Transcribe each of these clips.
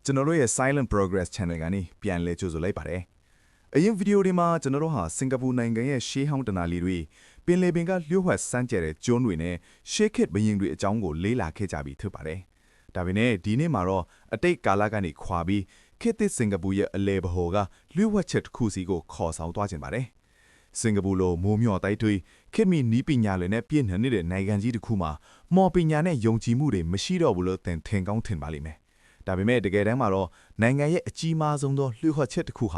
ကျွန်တော်တို့ရဲ့ Silent Progress Channel ကနေပြန်လည်ကြိုဆိုလိုက်ပါတယ်။အရင်ဗီဒီယိုတွေမှာကျွန်တော်တို့ဟာစင်ကာပူနိုင်ငံရဲ့ရှေးဟောင်းတနာလီတွေပင်လယ်ပင်ကလျှို့ဝှက်စမ်းကြဲတဲ့ကျွန်းတွေနဲ့ရှေးခေတ်ဘရင်တွေအကြောင်းကိုလေ့လာခဲ့ကြပြီးဖြစ်ပါတယ်။ဒါပေမဲ့ဒီနေ့မှာတော့အတိတ်ကာလကနေခွာပြီးခေတ်သစ်စင်ကာပူရဲ့အလဲဘဟော်ကလျှို့ဝှက်ချက်တစ်ခုစီကိုခေါ်ဆောင်သွားခြင်းပါတယ်။စင်ကာပူလိုမိုးမျှော်တိုက်တွေခေတ်မီနီးပညာတွေနဲ့ပြည့်နှံနေတဲ့နိုင်ငံကြီးတစ်ခုမှာမော်ပညာနဲ့ယုံကြည်မှုတွေမရှိတော့ဘူးလို့ထင်ကောင်းထင်ပါလိမ့်မယ်။ဒါပေမဲ့တကယ်တမ်းမှာတော့နိုင်ငံရဲ့အကြီးမားဆုံးသောလျှို့ဝှက်ချက်တစ်ခုဟာ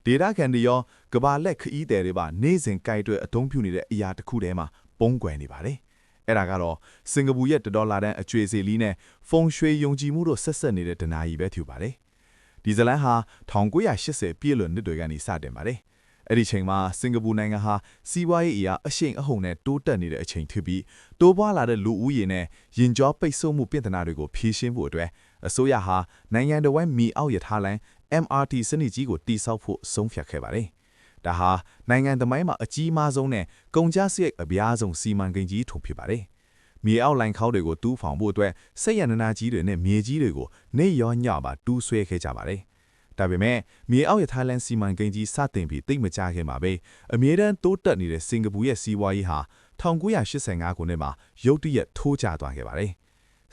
ဒေတာကန်တွေရောကဘာလက်ခီးတယ်တွေပါနေစဉ်ကြိုက်တွေအသုံးပြုနေတဲ့အရာတစ်ခုတည်းမှာပုံကွယ်နေပါတယ်။အဲ့ဒါကတော့စင်ကာပူရဲ့$တန်းအကျွေးစီလီနဲ့ဖုန်ရွှေယုံကြည်မှုတို့ဆက်ဆက်နေတဲ့ဒနာကြီးပဲထူပါတယ်။ဒီဇလန်ဟာ1980ပြည့်လွန်နှစ်တွေကနေစတင်ပါတယ်။အဲ့ဒီချိန်မှာစင်ကာပူနိုင်ငံဟာစီးပွားရေးအရာအရှိန်အဟုန်နဲ့တိုးတက်နေတဲ့အချိန်ဖြစ်ပြီးတိုးပွားလာတဲ့လူဦးရေနဲ့ရင်ကျော်ပိတ်ဆို့မှုပြဿနာတွေကိုဖြေရှင်းဖို့အတွက်အစိုးရဟာနိုင်ငံတော်ဝန်မီအောက်ရထားလမ်း MRT စနစ်ကြီးကိုတည်ဆောက်ဖို့ဆုံးဖြတ်ခဲ့ပါတယ်။ဒါဟာနိုင်ငံသမိုင်းမှာအကြီးမားဆုံးနဲ့ကုန်ကျစရိတ်အများဆုံးစီမံကိန်းကြီးထုံဖြစ်ပါတယ်။မြေအောက်လိုင်းခေါင်းတွေကိုတူးဖောင်ဖို့အတွက်စိတ်ရနနာကြီးတွေနဲ့မြေကြီးတွေကိုနေရောညပါတူးဆွဲခဲ့ကြပါတယ်။ဒါပေမဲ့မြေအောက်ရထားလမ်းစီမံကိန်းကြီးစတင်ပြီးတိတ်မကြခင်မှာပဲအမြဲတမ်းတိုးတက်နေတဲ့စင်ကာပူရဲ့စီးပွားရေးဟာ1985ခုနှစ်မှာရုတ်တရက်ထိုးကျသွားခဲ့ပါတယ်။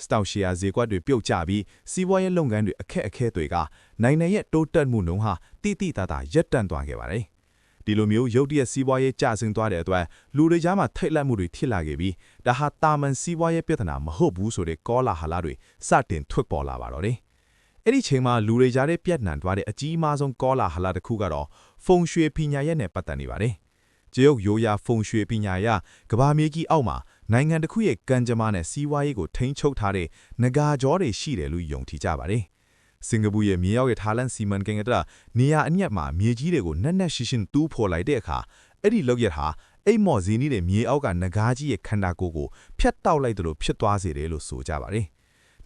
စတောက်ရှီယာဈေးကွက်တွေပြုတ်ကျပြီးစီးပွားရေးလုပ်ငန်းတွေအခက်အခဲတွေကနိုင်ငံရဲ့တိုးတက်မှုနှုန်းဟာတိတိတသားရပ်တန့်သွားခဲ့ပါတယ်။ဒီလိုမျိုးရုတ်တရက်စီးပွားရေးကျဆင်းသွားတဲ့အတွက်လူတွေကြားမှာထိတ်လန့်မှုတွေဖြစ်လာခဲ့ပြီးဒါဟာတာမန်စီးပွားရေးပြဿနာမဟုတ်ဘူးဆိုတဲ့ကောလာဟလတွေစတင်ထွက်ပေါ်လာပါတော့တယ်။အဲ့ဒီချိန်မှာလူတွေကြားတဲ့ပြဿနာတွေတဲ့အကြီးမားဆုံးကောလာဟလတစ်ခုကတော့ဖုန်ရွှေပညာရဲ့နဲ့ပတ်သက်နေပါတယ်။ကျုပ်ရိုးရာဖုန်ရွှေပညာရကဘာမြေကြီးအောက်မှာနိုင်ငံတစ်ခုရဲ့ကံကြမ္မာနဲ့စီးပွားရေးကိုထိန်းချုပ်ထားတဲ့ငကာကြောတွေရှိတယ်လို့ယုံကြည်ကြပါတယ်။စင်ကာပူရဲ့မြေအောက်ရဲ့ထားလန်စီမံကိန်းကနေရာအညက်မှာမြေကြီးတွေကိုနက်နက်ရှိရှင်းတူးဖော်လိုက်တဲ့အခါအဲ့ဒီလောက်ရဟာအိမ်မော်ဇီနီးတဲ့မြေအောက်ကငကာကြီးရဲ့ခန္ဓာကိုယ်ကိုဖျက်တောက်လိုက်တယ်လို့ဖြစ်သွားစေတယ်လို့ဆိုကြပါတယ်။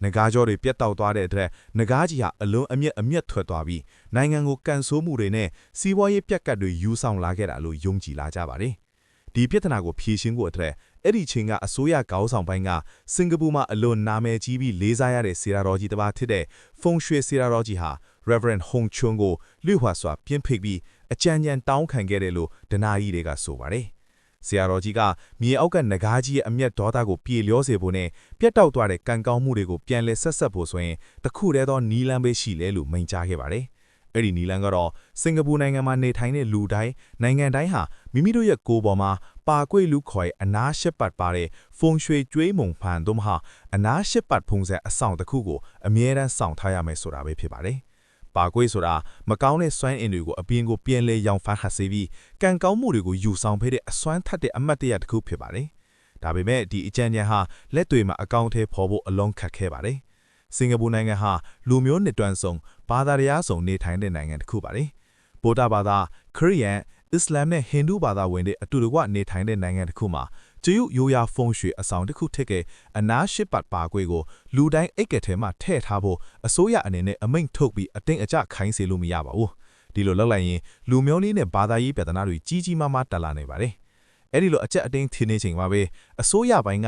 ငကာကြောတွေပြတ်တောက်သွားတဲ့အတွက်ငကာကြီးဟာအလုံးအမျက်ထွက်သွားပြီးနိုင်ငံကိုကန်ဆိုးမှုတွေနဲ့စီးပွားရေးပြက်ကတ်တွေယူဆောင်လာခဲ့တာလို့ယုံကြည်လာကြပါတယ်။ဒီပြဿနာကိုဖြေရှင်းဖို့အတွက်အဲ့ဒီချိန်ကအစိုးရခေါင်းဆောင်ပိုင်းကစင်ကာပူမှာအလွန်နာမည်ကြီးပြီးလေးစားရတဲ့ဆီရာတော်ကြီးတစ်ပါးဖြစ်တဲ့ဖုန်ရွှေဆီရာတော်ကြီးဟာ Reverend Hong Chun ကိုလွှတ်ဝါစွာပြင်းဖိပြီးအကြံဉာဏ်တောင်းခံခဲ့တယ်လို့ဒနာကြီးတွေကဆိုပါတယ်။ဆီရာတော်ကြီးကမြေအောက်ကငကားကြီးရဲ့အမျက်ဒေါသကိုပြေလျောစေဖို့နဲ့ပြတ်တောက်သွားတဲ့ကံကောင်းမှုတွေကိုပြန်လည်ဆက်ဖို့ဆိုရင်တခုတည်းသောနီလန်းပဲရှိလဲလို့မိန့်ကြားခဲ့ပါတယ်။အဲ့ဒီနီလန်ကတော့စင်ကာပူနိုင်ငံမှာနေထိုင်တဲ့လူတိုင်းနိုင်ငံတိုင်းဟာမိမိတို့ရဲ့ကိုယ်ပေါ်မှာပါကွေ့လူခေါ်အနားရှစ်ပတ်ပါတဲ့ဖုန်ရွှေကျွေးမုံဖန်တို့မှာအနားရှစ်ပတ်ဖုံးစက်အဆောင်တစ်ခုကိုအမြဲတမ်းဆောင်ထားရမယ်ဆိုတာပဲဖြစ်ပါတယ်။ပါကွေ့ဆိုတာမကောင်းတဲ့စွမ်းအင်တွေကိုအပြင်ကိုပြန်လဲရောင်ဖန်ဟစေပြီးကံကောင်းမှုတွေကိုယူဆောင်ပေးတဲ့အစွမ်းထက်တဲ့အမတ်တရတစ်ခုဖြစ်ပါတယ်။ဒါပေမဲ့ဒီအကြံဉာဏ်ဟာလက်တွေမှာအကောင့်ထဲပေါ်ဖို့အလုံးခတ်ခဲပါတယ်။စင်ကာပူနိုင်ငံဟာလူမျိုးနှစ်တွန်းစုံဘာသာတရားစုံနေထိုင်တဲ့နိုင်ငံတစ်ခုပါလေ။ဗုဒ္ဓဘာသာခရစ်ယာန်အစ္စလာမ်နဲ့ဟိန္ဒူဘာသာဝင်တွေအတူတကွနေထိုင်တဲ့နိုင်ငံတစ်ခုမှာကျုပ်ရိုးရာဖုန်ရွှေအဆောင်တစ်ခုထက်ကအနားရှစ်ပတ်ပါကွေကိုလူတိုင်းအိတ်ကထဲမှာထည့်ထားဖို့အစိုးရအနေနဲ့အမိန့်ထုတ်ပြီးအတင်းအကျခိုင်းစေလို့မရပါဘူး။ဒီလိုလုပ်လိုက်ရင်လူမျိုးလေးနဲ့ဘာသာရေးပြဿနာတွေကြီးကြီးမားမားတက်လာနေပါတယ်။အဲ့ဒီလိုအချက်အတင်းထင်းနေချိန်မှာပဲအစိုးရပိုင်းကအ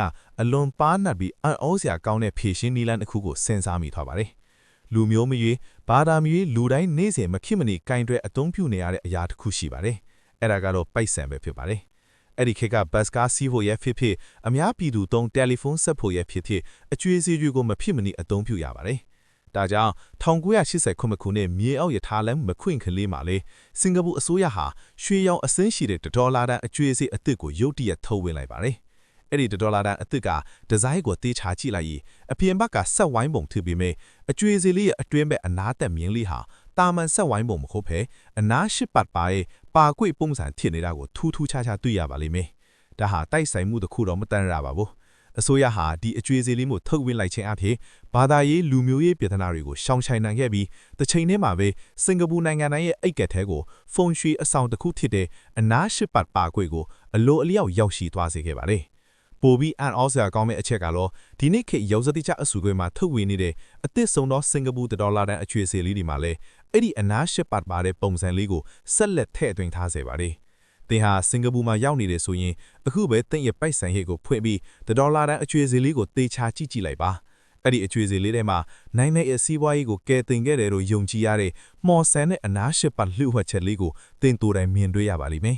လွန်ပါးနပ်ပြီးအံ့ဩစရာကောင်းတဲ့ဖြည့်ရှင်းနည်းလမ်းတစ်ခုကိုစဉ်းစားမိထားပါတယ်။လူမျိုးမရွေးဘာသာမရွေးလူတိုင်းနေ့စဉ်မခင်မနေကင်တွဲအသုံးပြုနေရတဲ့အရာတစ်ခုရှိပါတယ်။အဲ့ဒါကတော့ပိုက်ဆံပဲဖြစ်ပါတယ်။အဲ့ဒီခေတ်ကဘတ်ကားစီးဖို့ရဖြစ်အများပြည်သူသုံးတယ်လီဖုန်းဆက်ဖို့ရဖြစ်အကျွေးစီးတွေကိုမဖြစ်မနေအသုံးပြုရပါတယ်။ဒါကြောင့်1980ခုနှစ်မြေအောက်ရထားလမ်းမခွင့်ခလေးမှာလေစင်ကာပူအစိုးရဟာရွှေရောင်အစင်းရှိတဲ့$တန်းအကျွေးစီးအသစ်ကိုရုတ်တရက်ထုတ်ဝင်လိုက်ပါတယ်။အဲ့ဒီ$တန်းအသစ်ကဒီဇိုင်းကိုတေးချကြည့်လိုက်ရင်အပြင်ဘက်ကဆက်ဝိုင်းပုံထပ်ပြီးမြဲအကျွေးစီးလေးရဲ့အတွင်းဘက်အနားသက်မြင်းလေးဟာတာမန်ဆက်ဝိုင်းပုံမဟုတ်ဘဲအနားရှစ်ပတ်ပါရဲ့ပါကွေ့ပုံစံထင်နေတာကိုထူးထူးခြားခြားတွေ့ရပါလိမ့်မယ်။ဒါဟာတိုက်ဆိုင်မှုတစ်ခုတော့မတန်ရပါဘူး။အစိုးရဟာဒီအကျွေးစီးလေးမျိုးထုတ်ဝင်လိုက်ခြင်းအပြင်ဘာသာရေးလူမျိုးရေးပြဿနာတွေကိုရှောင်ချိုင်နိုင်ခဲ့ပြီးတစ်ချိန်တည်းမှာပဲစင်ကာပူနိုင်ငံတိုင်းရဲ့အိတ်ကက်ထဲကိုဖုန်ရွှေအဆောင်တစ်ခုဖြစ်တဲ့အနားရှစ်ပတ်ပါကွေ့ကိုအလိုအလျောက်ရောက်ရှိသွားစေခဲ့ပါတယ်။ပိုပြီးအန်အောစရာကောင်းမဲ့အချက်ကတော့ဒီနေ့ခေတ်ရုပ်စတိချအစုခွဲမှာထုတ်ဝေနေတဲ့အသစ်ဆုံးသောစင်ကာပူ$တန်းအကျွေးစီလေးတွေမှာလည်းအဲ့ဒီအနားရှစ်ပတ်ပါတဲ့ပုံစံလေးကိုဆက်လက်ထည့်သွင်းထားစေပါတယ်။သင်ဟာစင်ကာပူမှာရောက်နေတယ်ဆိုရင်အခုပဲသင်ရဲ့ပိုက်ဆံဟိတ်ကိုဖွင့်ပြီး$တန်းအကျွေးစီလေးကိုသေချာကြည့်လိုက်ပါ အဲ့ဒီအကျွေးစီလေးထဲမှာနိုင်တဲ့စီးပွားရေးကိုကဲတင်ခဲ့တယ်လို့ယုံကြည်ရတဲ့မော်ဆန်နဲ့အနားရှိပတ်လှုပ်ဝက်ချက်လေးကိုတင်တူတိုင်းမြင်တွေ့ရပါလိမ့်မယ်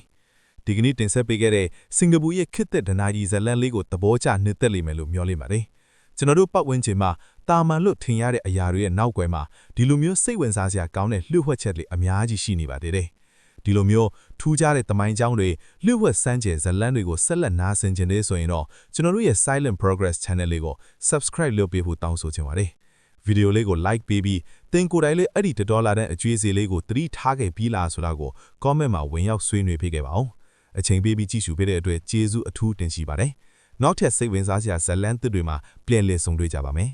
ဒီကနေ့တင်ဆက်ပေးခဲ့တဲ့စင်ကာပူရဲ့ခေတ်သစ်ဒနာကြီးဇလန်လေးကိုသဘောကျနှစ်သက်လိမ့်မယ်လို့မျှော်လင့်ပါတယ်ကျွန်တော်တို့ပတ်ဝန်းကျင်မှာတာမန်လို့ထင်ရတဲ့အရာတွေရဲ့နောက်ွယ်မှာဒီလိုမျိုးစိတ်ဝင်စားစရာကောင်းတဲ့လှုပ်ဝက်ချက်တွေအများကြီးရှိနေပါသေးတယ်ဒီလိုမျိုးထူးခြားတဲ့သမိုင်းကြောင်းတွေလှုပ်ဝက်စမ်းကြယ်ဇလန်တွေကိုဆက်လက်နားဆင်ခြင်းတွေဆိုရင်တော့ကျွန်တော်တို့ရဲ့ Silent Progress Channel လေးကို Subscribe လုပ်ပေးဖို့တောင်းဆိုချင်ပါတယ်ဗီဒီယိုလေးကို like ပေးပြီးသင်ကိုယ်တိုင်လေးအဲ့ဒီ$တဲ့အကျွေးစီလေးကိုသတိထားခဲ့ပြီးလားဆိုတာကို comment မှာဝင်ရောက်ဆွေးနွေးပေးခဲ့ပါဦးအချိန်ပေးပြီးကြည့်ရှုပေးတဲ့အတွက်ကျေးဇူးအထူးတင်ရှိပါတယ်နောက်ထပ်စိတ်ဝင်စားစရာဇလန်သစ်တွေမှာပြန်လည်ဆုံတွေ့ကြပါမယ်